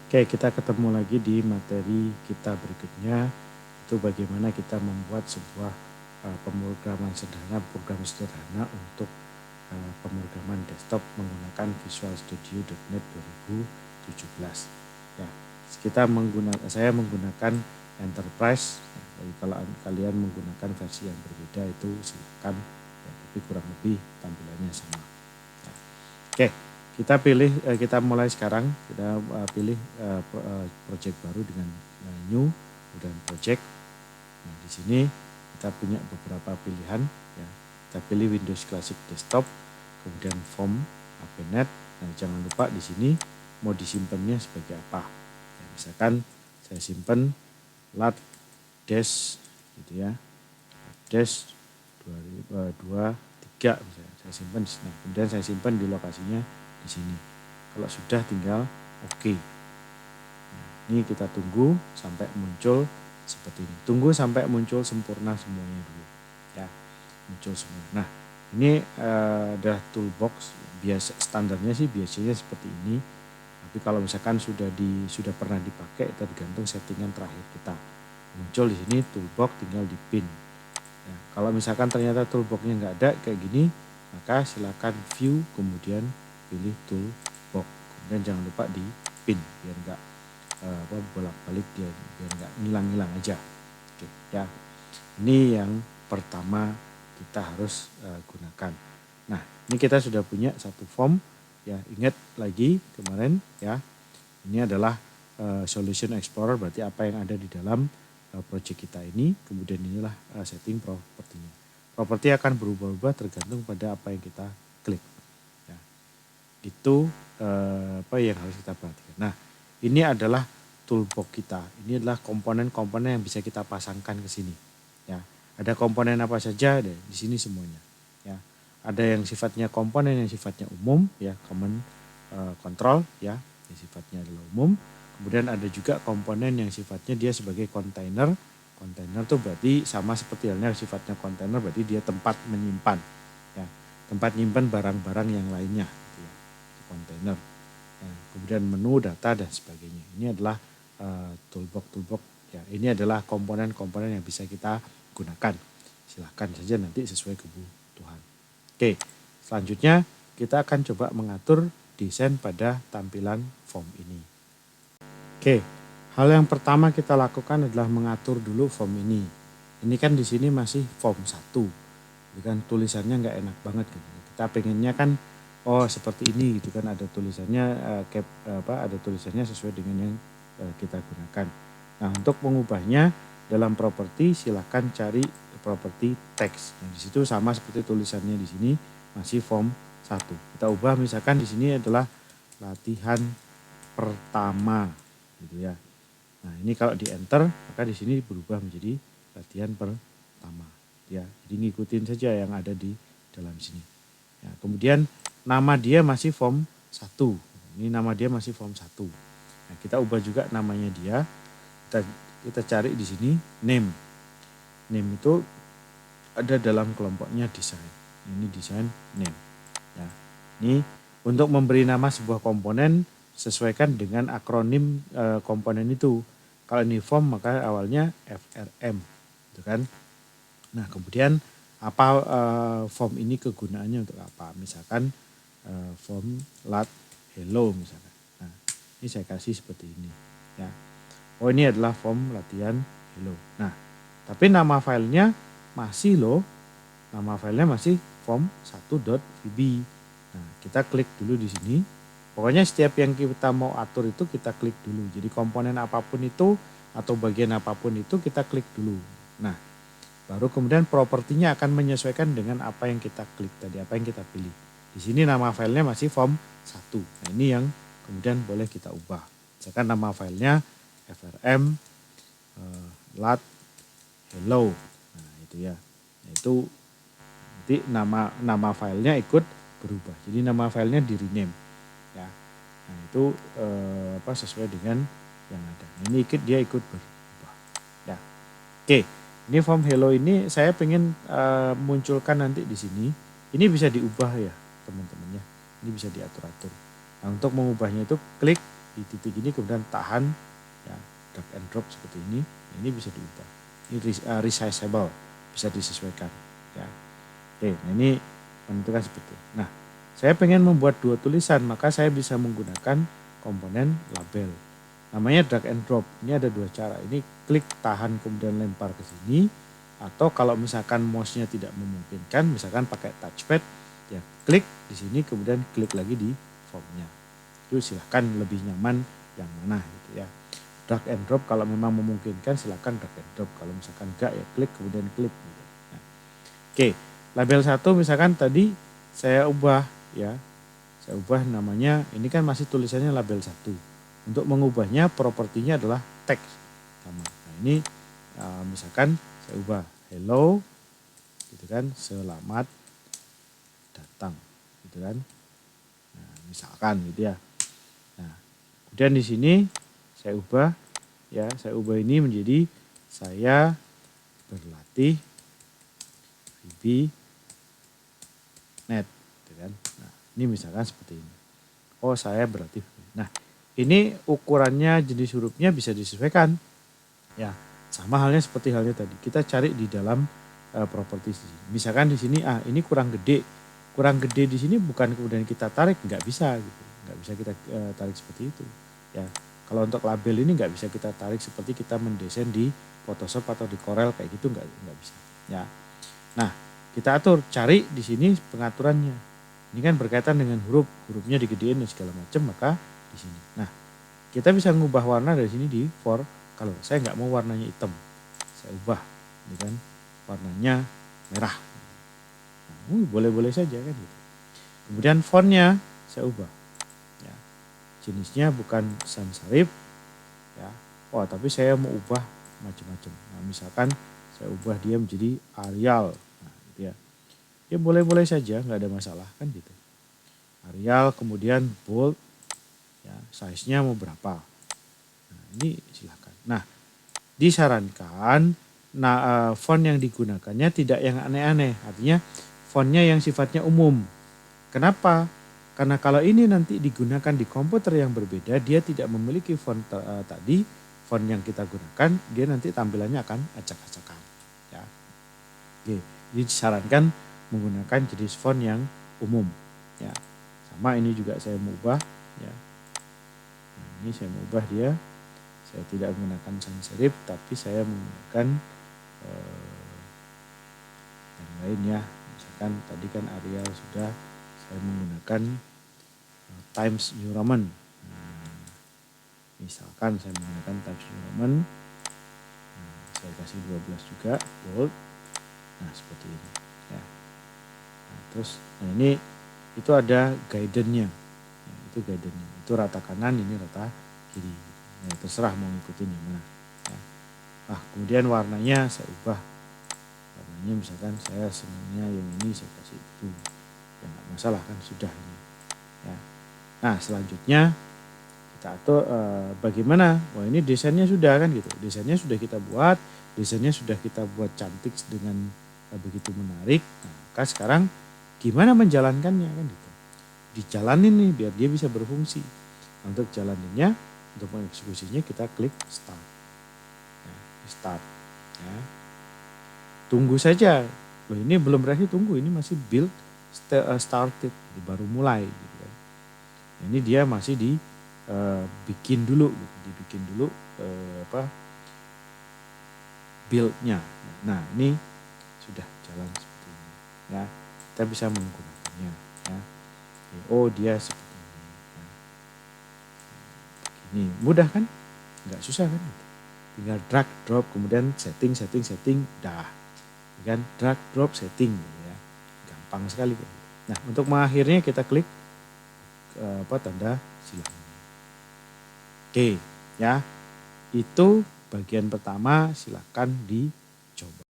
Oke, kita ketemu lagi di materi kita berikutnya, itu bagaimana kita membuat sebuah pemrograman sederhana, program sederhana untuk pemrograman desktop menggunakan Visual Studio .NET 2017. Ya, saya menggunakan Enterprise. Kalau kalian menggunakan versi yang berbeda itu silakan, ya, tapi kurang lebih tampilannya sama. Ya. Oke. Kita mulai sekarang. Kita pilih project baru dengan new, kemudian project. Nah, di sini kita punya beberapa pilihan. Ya. Kita pilih Windows Classic Desktop, kemudian form, APNet. Nah, jangan lupa di sini mau disimpannya sebagai apa. Ya, misalkan saya simpan lat dash gitu ya, dash 2 3 misalnya. Saya simpan di sini. Kemudian saya simpan di lokasinya di sini. Kalau sudah tinggal oke. Nah, ini kita tunggu sampai muncul seperti ini. Tunggu sampai muncul sempurna semuanya dulu. Ya, muncul semua. Nah, ini adalah toolbox. Biasa standarnya sih biasanya seperti ini. Tapi kalau misalkan sudah pernah dipakai, tergantung settingan terakhir kita. Muncul di sini toolbox, tinggal dipin. Ya, kalau misalkan ternyata toolboxnya nggak ada kayak gini, maka silakan view kemudian pilih toolbox. Kemudian jangan lupa di pin biar nggak bolak-balik dia, biar nggak ngilang-ngilang aja. Oke, ya. Ini yang pertama kita harus gunakan. Nah, ini kita sudah punya satu form. Ya, ingat lagi kemarin ya. Ini adalah Solution Explorer, berarti apa yang ada di dalam project kita ini. Kemudian inilah setting propertinya. Properti akan berubah-ubah tergantung pada apa yang kita klik. Ya. Itu apa yang harus kita perhatikan. Nah, ini adalah toolbox kita. Ini adalah komponen-komponen yang bisa kita pasangkan ke sini. Ya, ada komponen apa saja di sini semuanya. Ya, ada yang sifatnya komponen yang sifatnya umum, ya, common control, ya, yang sifatnya adalah umum. Kemudian ada juga komponen yang sifatnya dia sebagai kontainer. Kontainer itu berarti sama seperti halnya sifatnya kontainer, berarti dia tempat menyimpan, ya, tempat menyimpan barang-barang yang lainnya, gitu ya, kontainer. Ya, kemudian menu, data dan sebagainya. Ini adalah toolbox. Ya, ini adalah komponen-komponen yang bisa kita gunakan. Silahkan saja nanti sesuai kebutuhan. Oke, selanjutnya kita akan coba mengatur desain pada tampilan form ini. Oke, hal yang pertama kita lakukan adalah mengatur dulu form ini. Ini kan di sini masih form 1. Jadi kan tulisannya nggak enak banget gitu. Kita pengennya kan seperti ini gitu kan, ada tulisannya ada tulisannya sesuai dengan yang kita gunakan. Nah, untuk mengubahnya dalam properti silahkan cari properti text. Nah, di situ sama seperti tulisannya di sini masih form 1. Kita ubah misalkan di sini adalah latihan pertama gitu ya. Nah, ini kalau di enter maka di sini berubah menjadi latihan pertama ya. Jadi ngikutin saja yang ada di dalam sini. Ya, kemudian nama dia masih form 1. Ini nama dia masih form 1. Nah, kita ubah juga namanya dia. Kita cari di sini name. Name itu ada dalam kelompoknya desain. Ini desain name. Ya. Ini untuk memberi nama sebuah komponen sesuaikan dengan akronim komponen itu. Kalau ini form maka awalnya FRM, gitu kan. Nah, kemudian apa form ini kegunaannya untuk apa? Misalkan form lat hello misalkan. Nah, ini saya kasih seperti ini, ya. Oh, ini adalah form latihan hello. Nah, tapi nama filenya masih loh. Nama filenya masih form 1.vb. Nah, kita klik dulu di sini. Pokoknya setiap yang kita mau atur itu kita klik dulu. Jadi komponen apapun itu atau bagian apapun itu kita klik dulu. Nah, baru kemudian propertinya akan menyesuaikan dengan apa yang kita klik tadi, apa yang kita pilih. Di sini nama filenya masih form 1. Nah, ini yang kemudian boleh kita ubah. Misalkan nama filenya frm lat hello. Nah, itu ya. Nah, itu nanti nama filenya ikut berubah. Jadi nama filenya di rename, ya. Nah, itu sesuai dengan yang ada. Nah, ini dia ikut berubah, ya. Oke, ini form hello ini saya pengen munculkan nanti di sini. Ini bisa diubah ya teman-teman ya. Ini bisa diatur-atur. Nah, untuk mengubahnya itu klik di titik ini kemudian tahan, ya, drag and drop seperti ini bisa diubah. Ini resizable, bisa disesuaikan. Ya. Oke, nah ini menentukan seperti itu. Nah, saya pengen membuat 2 tulisan, maka saya bisa menggunakan komponen label. Namanya drag and drop. Ini ada 2 cara. Ini klik tahan kemudian lempar ke sini. Atau kalau misalkan mouse-nya tidak memungkinkan, misalkan pakai touchpad, ya klik di sini kemudian klik lagi di formnya. Itu silahkan lebih nyaman yang mana gitu ya. Drag and drop kalau memang memungkinkan silahkan drag and drop. Kalau misalkan enggak ya klik kemudian klik gitu. Nah, oke, label 1 misalkan tadi saya ubah ya. Saya ubah namanya, ini kan masih tulisannya label 1. Untuk mengubahnya propertinya adalah teks sama. Nah, ini misalkan saya ubah hello gitu kan, selamat datang gitu kan. Nah, misalkan gitu ya. Nah, kemudian di sini saya ubah ya, saya ubah ini menjadi saya berlatih VB.NET gitu kan. Nah, ini misalkan seperti ini. Oh, saya berlatih. Nah, ini ukurannya, jenis hurufnya bisa disesuaikan. Ya, sama halnya seperti halnya tadi. Kita cari di dalam properti sini. Misalkan di sini ini kurang gede. Kurang gede di sini bukan kemudian kita tarik, nggak bisa gitu. Nggak bisa kita tarik seperti itu. Ya, kalau untuk label ini nggak bisa kita tarik seperti kita mendesain di Photoshop atau di Corel kayak gitu, nggak bisa. Ya. Nah, kita atur, cari di sini pengaturannya. Ini kan berkaitan dengan hurufnya digedein dan segala macam, maka di sini. Nah, kita bisa mengubah warna dari sini di for color. Saya nggak mau warnanya hitam, saya ubah, ini kan warnanya merah. Nah, boleh-boleh saja kan gitu. Kemudian fontnya saya ubah, ya, jenisnya bukan sans serif, ya. Oh, tapi saya mau ubah macam-macam. Nah, misalkan saya ubah dia menjadi Arial, nah, gitu ya. Ya boleh-boleh saja, nggak ada masalah kan gitu. Arial kemudian bold, ya, size-nya mau berapa. Nah, ini silahkan. Nah, disarankan font yang digunakannya tidak yang aneh-aneh. Artinya fontnya yang sifatnya umum. Kenapa? Karena kalau ini nanti digunakan di komputer yang berbeda, dia tidak memiliki font tadi, font yang kita gunakan, dia nanti tampilannya akan acak-acakan. Ya. Oke, jadi disarankan menggunakan jenis font yang umum. Ya. Sama ini juga saya mau ubah. Ya. Nah, ini saya mau ubah dia. Saya tidak menggunakan sans serif, tapi saya menggunakan yang lain ya. Misalkan tadi kan Arial sudah, saya menggunakan Times New Roman. Nah, misalkan saya menggunakan Times New Roman, saya kasih 12 juga, bold. Nah, seperti ini. Ya. Nah, terus, nah ini itu ada guidance-nya. Ya, itu guidance-nya. Itu rata kanan, ini rata kiri. Ya, terserah mau ngikutin yang mana. Ya. Nah, kemudian warnanya saya ubah. Warnanya misalkan saya senangnya yang ini, saya kasih itu. Ya nggak masalah kan, sudah ini. Ya. Nah, selanjutnya kita atur bagaimana. Wah, ini desainnya sudah kan gitu. Desainnya sudah kita buat, desainnya sudah kita buat cantik dengan begitu menarik. Nah, maka sekarang gimana menjalankannya kan gitu. Dijalanin nih biar dia bisa berfungsi. Nah, untuk jalaninnya, untuk mengeksekusinya kita klik start. Ya, start. Ya. Tunggu saja. Loh, ini belum berakhir, tunggu. Ini masih build started, baru mulai. Gitu kan. Ini dia masih dibikin dulu, dibikin dulu buildnya. Nah, ini sudah jalan seperti ini. Ya, kita bisa menggunakannya. Ya. Oh, dia seperti ini. Ya. Ini mudah kan? Nggak susah kan? Tinggal drag drop kemudian setting, dah. Kan drag drop setting ya. Gampang sekali. Nah, untuk mengakhirnya kita klik tanda silang. Oke, ya. Itu bagian pertama, silakan dicoba.